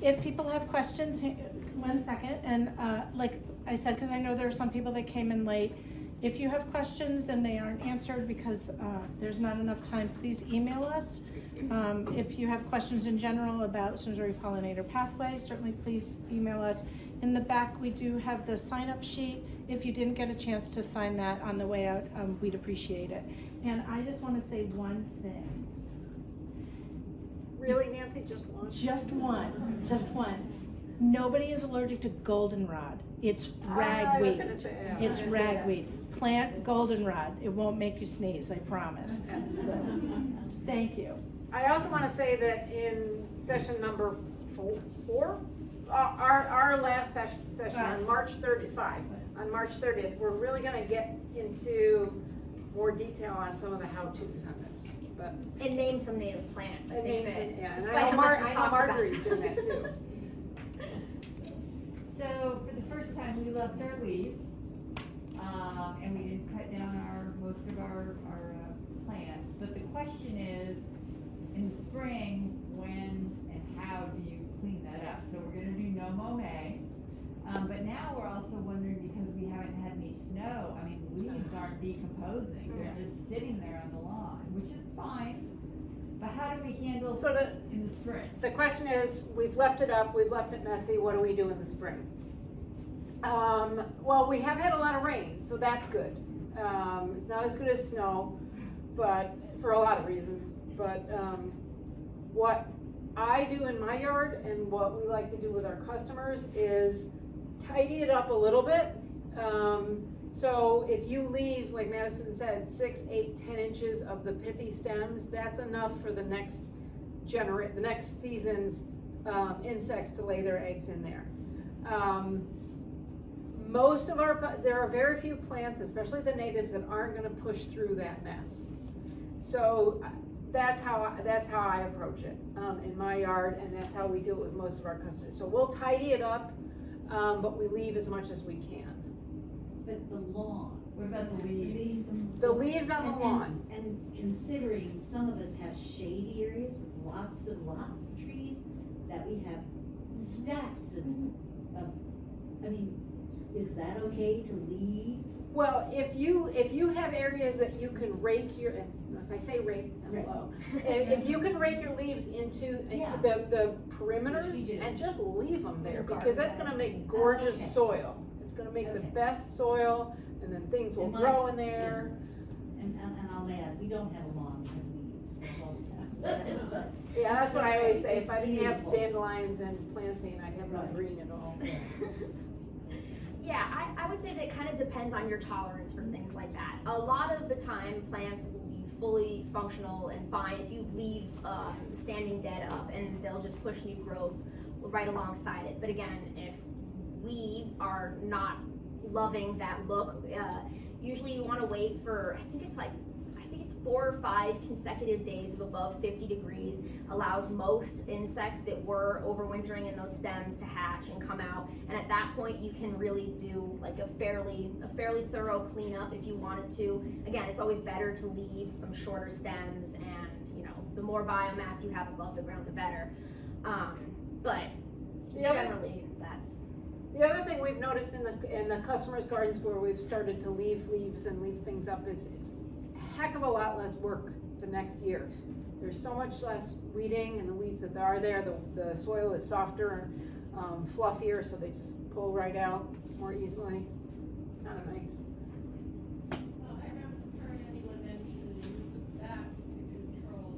If people have questions, 1 second, and like I said, because I know there are some people that came in late, if you have questions and they aren't answered because there's not enough time, please email us. If you have questions in general about Simsbury Pollinator Pathway, certainly please email us. In the back, we do have the sign-up sheet. If you didn't get a chance to sign that on the way out, we'd appreciate it. And I just want to say one thing. Really, Nancy, just one? Just one, just one. Nobody is allergic to goldenrod. It's ragweed. It's ragweed. Plant goldenrod. It won't make you sneeze, I promise. So, thank you. I also want to say that in session number four, our last session on March 30th, we're really going to get into more detail on some of the how-tos on this. But and name some native plants. I think that, yeah, and despite how much we I know talked Marjorie's about. doing that too. So for the first time, we left our leaves, and we didn't cut down most of our plants. But the question is, in the spring, when and how do you clean that up? So we're gonna do no mow May, but now we're also wondering, because we haven't had any snow, I mean, leaves aren't decomposing, they're just sitting there on the lawn, which is fine. But how do we handle So in the spring? the question is, we've left it up, we've left it messy, what do we do in the spring? Well, we have had a lot of rain, so that's good. It's not as good as snow, but for a lot of reasons. But what I do in my yard and what we like to do with our customers is tidy it up a little bit. So if you leave, like Madison said, 6, 8, 10 inches of the pithy stems, that's enough for the next season's insects to lay their eggs in there. There are very few plants, especially the natives, that aren't going to push through that mess. So that's how I approach it in my yard, and that's how we do it with most of our customers. So we'll tidy it up, but we leave as much as we can. But the lawn. What about the leaves? The leaves on the lawn. And considering some of us have shady areas with lots of trees, that we have stacks of, I mean, is that okay to leave? Well, if you have areas that you can rake your, as I say rake, I'm low. If you can rake your leaves into the perimeters and just leave them there, because that's gonna make gorgeous soil. It's gonna make the best soil, and then things will grow in there. And I'll add, we don't have a lawn, we have weeds, that's all we have. Yeah, that's what I always say, It's if I didn't have beautiful. dandelions and plantain, I'd have no Right. green at all. Yeah, I would say that it kind of depends on your tolerance for things like that. A lot of the time, plants will be fully functional and fine if you leave standing dead up, and they'll just push new growth right alongside it. But again, if we are not loving that look, usually you want to wait for, I think it's 4 or 5 consecutive days of above 50 degrees allows most insects that were overwintering in those stems to hatch and come out. And at that point, you can really do like a fairly thorough cleanup if you wanted to. Again, it's always better to leave some shorter stems, and the more biomass you have above the ground, the better. But generally, that's. The other thing we've noticed in the customers' gardens where we've started to leave leaves and leave things up is it's a heck of a lot less work the next year. There's so much less weeding, and the weeds that are there, the soil is softer and fluffier, so they just pull right out more easily. It's kind of nice. Well, I haven't heard anyone mention the use of bats to control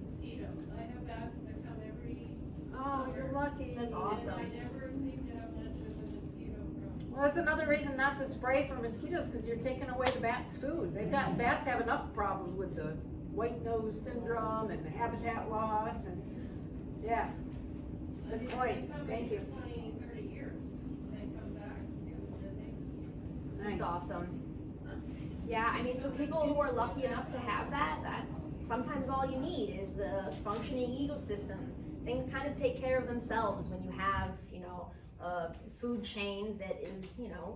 mosquitoes. I have bats that come every Oh, you're lucky. That's awesome. and I never seem to have much of a mosquito problem. Well, that's another reason not to spray for mosquitoes, because you're taking away the bats' food. Bats have enough problems with the white nose syndrome and the habitat loss, and yeah. Good point. Thank you. 20, 30 years, they come back to the Nice. That's awesome. Yeah, I mean, for people who are lucky enough to have that, that's sometimes all you need is a functioning ecosystem. Things kind of take care of themselves when you have, a food chain that is,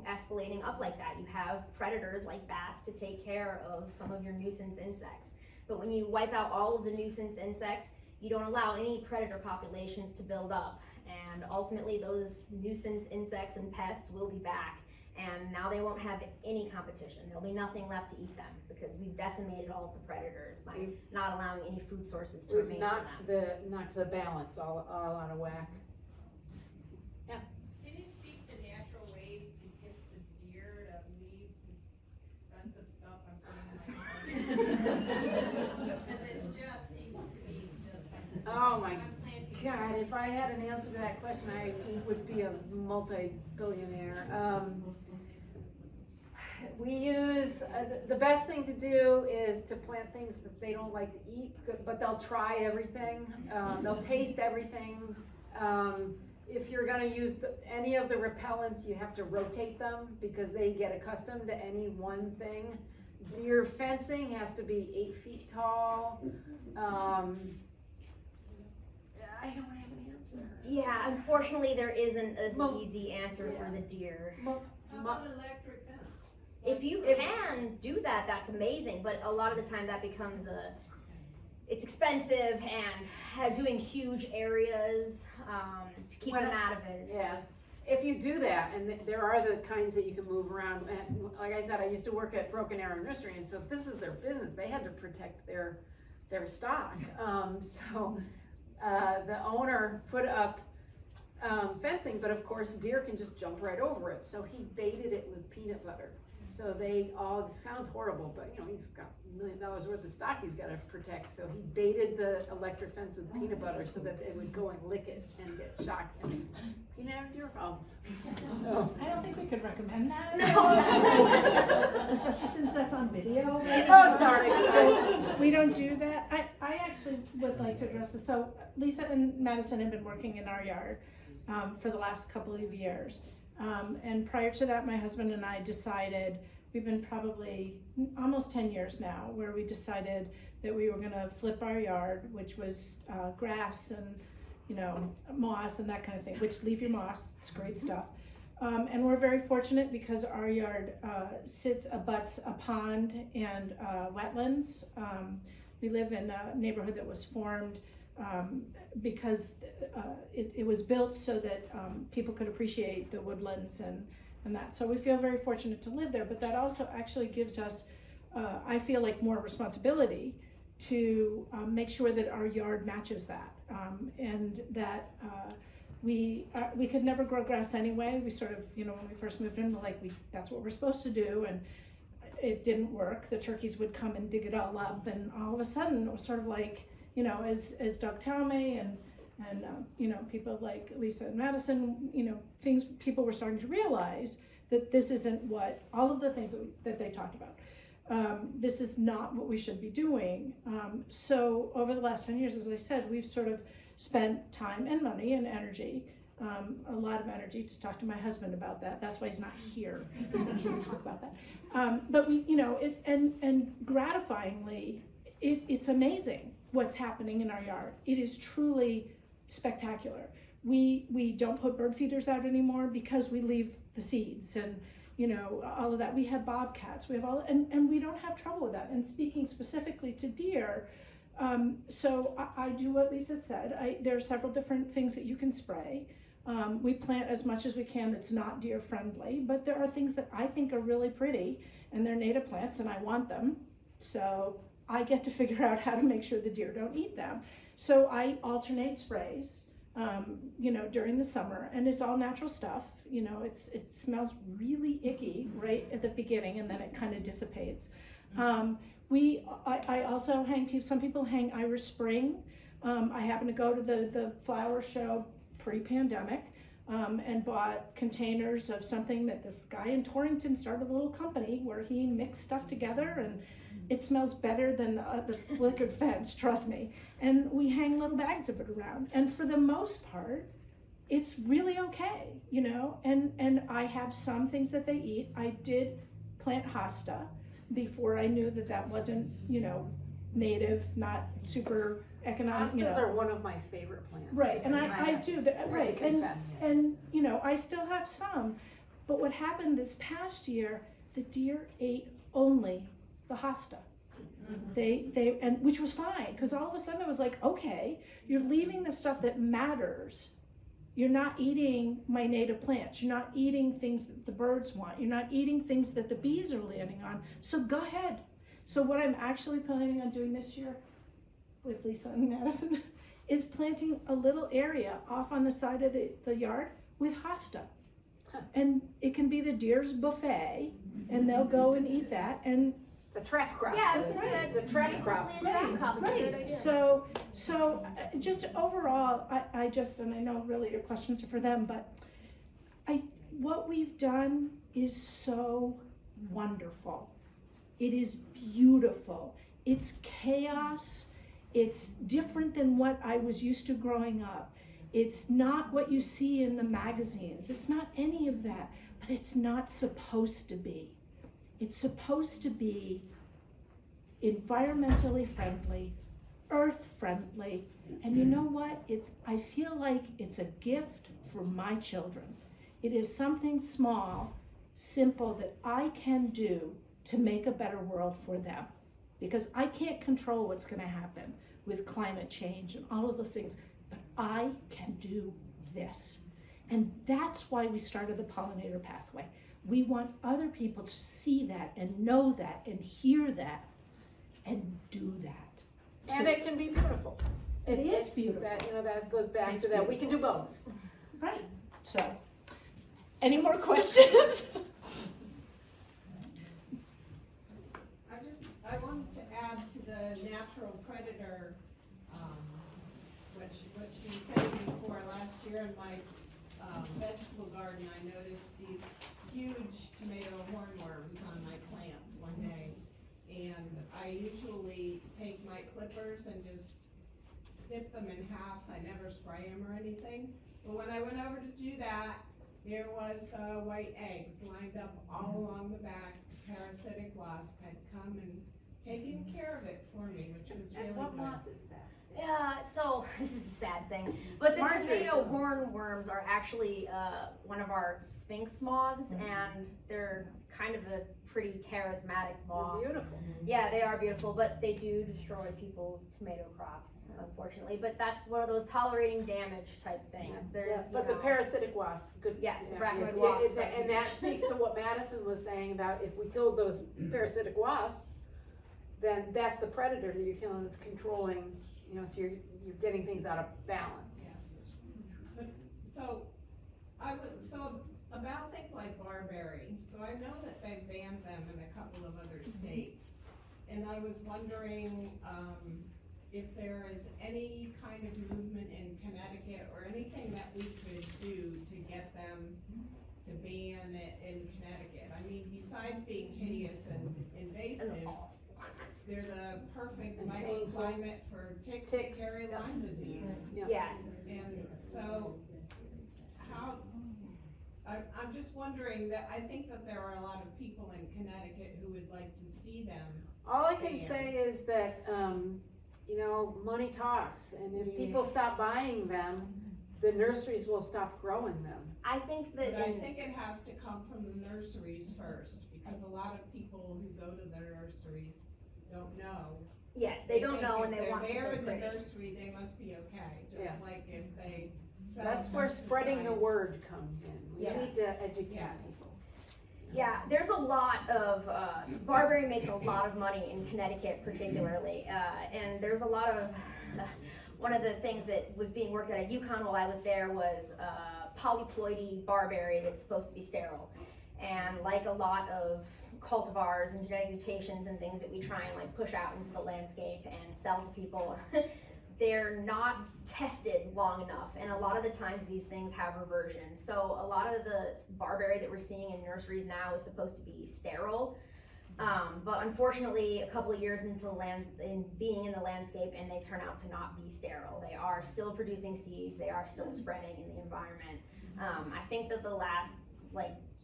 escalating up like that. You have predators like bats to take care of some of your nuisance insects. But when you wipe out all of the nuisance insects, you don't allow any predator populations to build up. And ultimately those nuisance insects and pests will be back. And now they won't have any competition. There'll be nothing left to eat them because we've decimated all of the predators by not allowing any food sources to We've remain for them. knocked the balance all out of whack. Can you speak to natural ways to get the deer to leave the expensive stuff I'm putting in my garden? Because it just seems to be just. Oh my I'm planting- God, if I had an answer to that question, I would be a multi-billionaire. We use, the best thing to do is to plant things that they don't like to eat, but they'll try everything. They'll taste everything. If you're gonna use any of the repellents, you have to rotate them because they get accustomed to any one thing. Deer fencing has to be 8 feet tall. I don't have an answer. Yeah, unfortunately there isn't an Well, easy answer for the deer. Mo- How mo- about electric fence? If you can do that, that's amazing, but a lot of the time that becomes it's expensive and doing huge areas, to keep them out of it, it's Yeah. just. If you do that, and there are the kinds that you can move around, and like I said, I used to work at Broken Arrow Nursery, and so this is their business, they had to protect their stock. The owner put up fencing, but of course deer can just jump right over it, so he baited it with peanut butter. So they all, it sounds horrible, but you know, he's got $1 million worth of stock he's gotta protect, so he baited the electric fence with peanut butter so that it would go and lick it and get shocked, and he didn't have deer problems. So, I don't think we could recommend that. No. Especially since that's on video. Oh, sorry. So we don't do that. I actually would like to address this. So Lisa and Madison have been working in our yard for the last couple of years. And prior to that, my husband and I decided, we've been probably almost 10 years now, where we decided that we were gonna flip our yard, which was grass and, you know, moss and that kind of thing, which leave your moss, it's great stuff. And we're very fortunate because our yard abuts a pond and wetlands. We live in a neighborhood that was formed because it was built so that people could appreciate the woodlands and that. So we feel very fortunate to live there, but that also actually gives us, I feel like, more responsibility to make sure that our yard matches that. And that we could never grow grass anyway. We sort of, you know, when we first moved in, we're like, that's what we're supposed to do, and it didn't work. The turkeys would come and dig it all up, and all of a sudden it was sort of like, you know, as Doug Talmay and you know, people like Lisa and Madison, you know, people were starting to realize that this isn't what, all of the things that they talked about. This is not what we should be doing. So over the last 10 years, as I said, we've sort of spent time and money and energy, a lot of energy, to talk to my husband about that. That's why he's not here, so we can't talk about that. But we, you know, and gratifyingly, it's amazing what's happening in our yard. It is truly spectacular. We don't put bird feeders out anymore because we leave the seeds and, you know, all of that. We have bobcats, we have all, and we don't have trouble with that. And speaking specifically to deer, so I do what Lisa said. There are several different things that you can spray. We plant as much as we can that's not deer friendly, but there are things that I think are really pretty, and they're native plants and I want them. So I get to figure out how to make sure the deer don't eat them. So I alternate sprays, you know, during the summer, and it's all natural stuff. You know, it smells really icky right at the beginning, and then it kind of dissipates. I also some people hang Irish Spring. I happened to go to the flower show pre-pandemic, and bought containers of something that this guy in Torrington started a little company where he mixed stuff together, and it smells better than the liquid fence, trust me. And we hang little bags of it around, and for the most part, it's really okay, you know. And I have some things that they eat. I did plant hosta before I knew that wasn't, you know, native, not super economic. You Hostas know. are one of my favorite plants. Right, and I do that, I right, confess. and, you know, I still have some, but what happened this past year, the deer ate only the hosta. And which was fine, because all of a sudden it was like, okay, you're leaving the stuff that matters. You're not eating my native plants. You're not eating things that the birds want. You're not eating things that the bees are landing on. So go ahead. So what I'm actually planning on doing this year with Lisa and Madison is planting a little area off on the side of the yard with hosta. And it can be the deer's buffet, and they'll go and eat that. And It's a trap crop. Yeah, I was gonna say It's a that's trap nice crop. land trap crop. It's a good idea. So just overall, I just, and I know really your questions are for them, but what we've done is so wonderful. It is beautiful. It's chaos. It's different than what I was used to growing up. It's not what you see in the magazines. It's not any of that, but it's not supposed to be. It's supposed to be environmentally friendly, earth friendly, and you know what? I feel like it's a gift for my children. It is something small, simple that I can do to make a better world for them. Because I can't control what's gonna happen with climate change and all of those things, but I can do this. And that's why we started the Pollinator Pathway. We want other people to see that and know that and hear that and do that. And it can be beautiful. It is It's beautiful. That, that goes back It's to that, we can do both. Right, so, any more questions? I wanted to add to the natural predator, what she said before. Last year in my vegetable garden, I noticed these huge tomato hornworms on my plants one day. And I usually take my clippers and just snip them in half. I never spray them or anything. But when I went over to do that, there was white eggs lined up all along the back. Parasitic wasp had come and taken care of it for me, which was really And what good. moth is that? Yeah, so this is a sad thing, but the Marjorie. tomato hornworms are actually one of our sphinx moths, and they're kind of a pretty charismatic moth. They're beautiful. Yeah, they are beautiful, but they do destroy people's tomato crops, unfortunately. But that's one of those tolerating damage type things. There's, Yeah, but the parasitic wasp, good. Yes, the yeah, brachywood yeah, wasps are and that speaks to what Madison was saying about if we killed those parasitic wasps, then that's the predator that you're killing that's controlling, so you're getting things out of balance. So, about things like barberry, so I know that they've banned them in a couple of other states. And I was wondering, if there is any kind of movement in Connecticut or anything that we could do to get them to ban it in Connecticut. I mean, besides being hideous and invasive, they're the perfect And painful. microclimate for ticks that Ticks, carry yeah. Lyme disease. Yeah, And so, I'm just wondering that, I think that there are a lot of people in Connecticut who would like to see them. All I can say is that, money talks, and if people stop buying them, the nurseries will stop growing them. I think that But I think it has to come from the nurseries first, because a lot of people who go to the nurseries don't know. yes, they don't think know and if they want they're there something in the pretty. nursery, they must be okay, Yeah. just like if they sell That's where spreading the pesticides. word comes in. We Yes. need to educate Yes. people. Yeah, there's a lot of, barberry makes a lot of money in Connecticut particularly, and there's a lot of, one of the things that was being worked at UConn while I was there was polyploidy barberry that's supposed to be sterile. And like a lot of cultivars and genetic mutations and things that we try and push out into the landscape and sell to people, they're not tested long enough, and a lot of the times these things have reversion. So a lot of the barberry that we're seeing in nurseries now is supposed to be sterile, but unfortunately, a couple of years into being in the landscape, and they turn out to not be sterile. They are still producing seeds. They are still spreading in the environment. I think that the last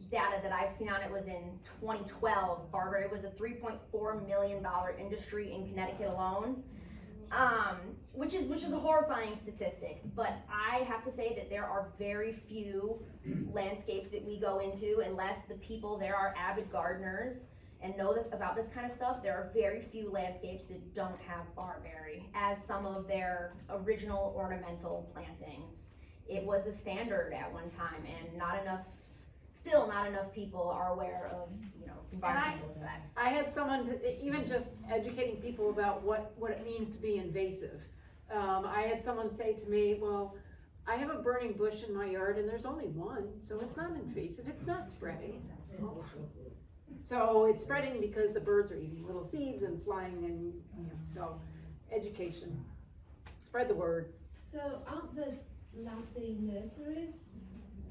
data that I've seen on it was in 2012. Barberry was a $3.4 million industry in Connecticut alone. Which is a horrifying statistic, but I have to say that there are very few landscapes that we go into unless the people there are avid gardeners and know this about this kind of stuff, there are very few landscapes that don't have barberry as some of their original ornamental plantings. It was the standard at one time, and still not enough people are aware of, its environmental effects. I had someone, even just educating people about what it means to be invasive. I had someone say to me, well, I have a burning bush in my yard and there's only one, so it's not invasive, it's not spreading. Oh. So it's spreading because the birds are eating little seeds and flying and, so education, spread the word. So aren't the nurseries,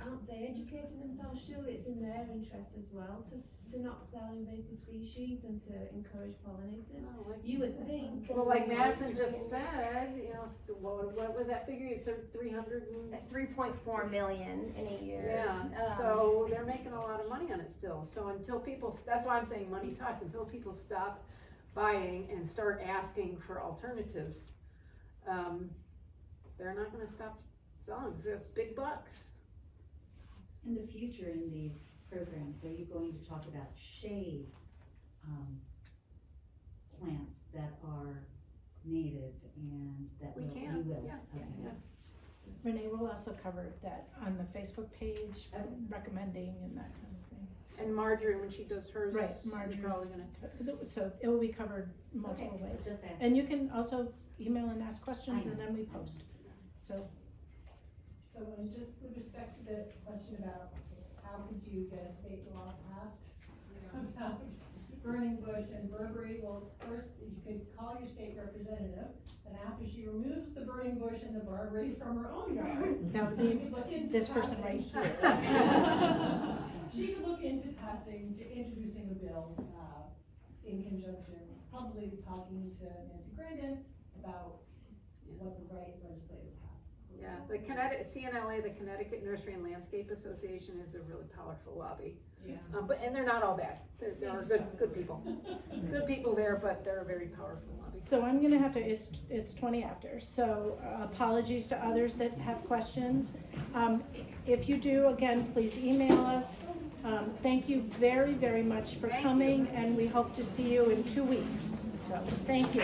aren't they educating themselves? Surely it's in their interest as well to not sell invasive species and to encourage pollinators. Oh, like- You would think. Well, like Madison just said, what was that figure, 300 and? 3.4 million in a year. Yeah, so they're making a lot of money on it still, so until people, that's why I'm saying money talks, until people stop buying and start asking for alternatives, they're not gonna stop selling, because it's big bucks. In the future, in these programs, are you going to talk about shade, plants that are native and that We will, can, you will? yeah, Okay. yeah. Renee will also cover that on the Facebook page, Okay. recommending and that kind of thing. And Marjorie, when she does hers, Right, she's Marjorie's- probably gonna, So it will be covered multiple Okay, ways. just that. And you can also email and ask questions I and know. then we post. So, So, just with respect to the question about how could you get a state law passed about burning bush and Burberry, well, first, you could call your state representative, and after she removes the burning bush and the Burberry from her own yard. that would you be could look into this person right passing- here. She could look into introducing a bill, in conjunction, probably talking to Nancy Grandin about what the right legislative path. yeah, the CNLA, the Connecticut Nursery and Landscape Association, is a really powerful lobby. Yeah. And they're not all bad, there are good people, good people there, but they're a very powerful lobby. So I'm gonna have to, it's 20 after, so apologies to others that have questions. If you do, again, please email us. Thank you very, very much for Thank coming, you. and we hope to see you in 2 weeks. So, thank you.